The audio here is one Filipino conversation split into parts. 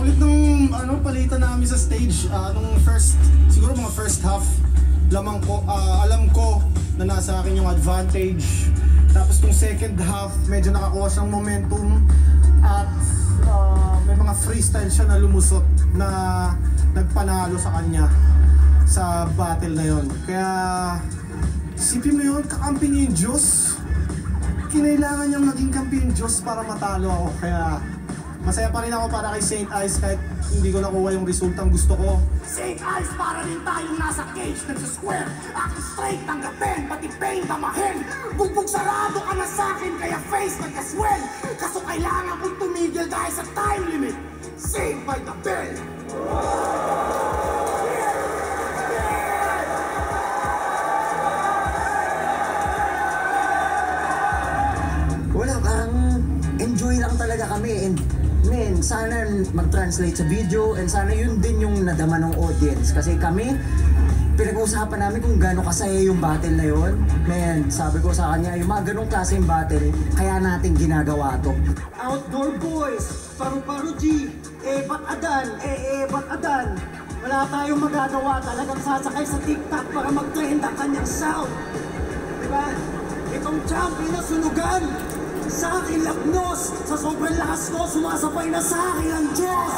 Ulit nung palitan namin sa stage, nung siguro mga first half, alam ko na nasa akin yung advantage. Tapos nung second half, medyo nakakuha siyang momentum at may mga freestyle siya na lumusot na nagpanalo sa kanya sa battle na yon. Kaya isipin mo yun, kakampi niya yung Diyos. Kinailangan niyang maging kampi yung Diyos para matalo ako. Kaya masaya pa rin ako para kay St. Ice kahit hindi ko nakuha yung resultang gusto ko. St. Ice, para rin tayong nasa cage, nagsa-square. Akin straight, tanggapin, pati pain, tamahin. Bugbog sarado ka na sa'kin, kaya face nagka-swell. Kaso kailangan kong tumigil dahil sa time limit. Saved by the bell. Wala, parang enjoy lang talaga kami. And men, sana mag-translate sa video and sana yun din yung nadama ng audience. Kasi kami, pinag-uusapan namin kung gano'ng kasaya yung battle na yun. Men, sabi ko sa kanya, yung mga ganong klaseng battle, kaya natin ginagawa to. Outdoor boys, paru-paro G, ba't adan? Wala tayong magagawa, talagang sasakay sa TikTok para mag-trend ang kanyang sound. Diba? Itong champion na sunugan, sa akin lapnos, sa sobrang lakas ko, sumasabay na sa akin ang Diyos!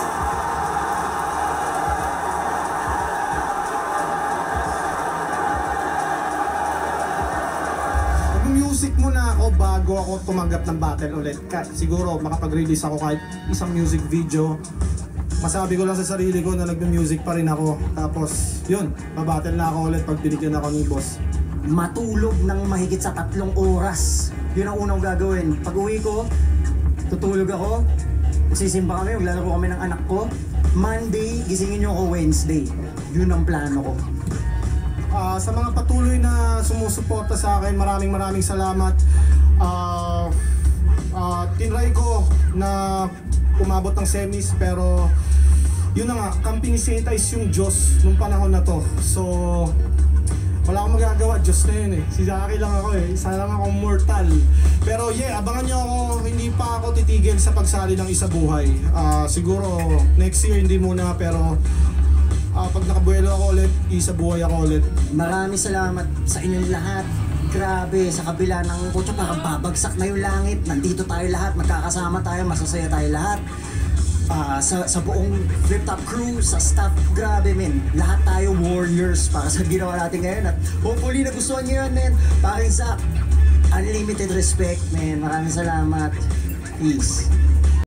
Music muna ako bago ako tumanggap ng battle ulit. Siguro makapag-release ako kahit isang music video. Masabi ko lang sa sarili ko na nag-music pa rin ako. Tapos yun, mabattle na ako ulit pag binigyan ako ni boss. Matulog ng mahigit sa 3 oras. Yun ang unang gagawin. Pag uwi ko, tutulog ako, sisimba kami, maglalaro kami ng anak ko. Monday, gisingin nyo ako Wednesday. Yun ang plano ko. Sa mga patuloy na sumusuporta sa akin, maraming salamat. Tinry ko na umabot ng semis pero yun na nga, kampi ni St. Ice yung Diyos nung panahon na to. So wala akong magagawa, Diyos na yun eh. Si Zaki lang ako eh, isa lang akong mortal. Pero yeah, abangan nyo ako, hindi pa ako titigil sa pagsali ng Isa Buhay. Siguro next year hindi muna, pero pag nakabuelo ako ulit, Isa Buhay ako ulit. Maraming salamat sa inyong lahat. Grabe, sa kabila ng kutsa parang babagsak na yung langit. Nandito tayo lahat, magkakasama tayo, masasaya tayo lahat. Sa buong Flip Top crew, sa staff, grabe men. Lahat tayo warriors para sa ginawa natin ngayon. At hopefully nagustuhan nyo yun men. Paring Zach, unlimited respect men. Maraming salamat. Peace.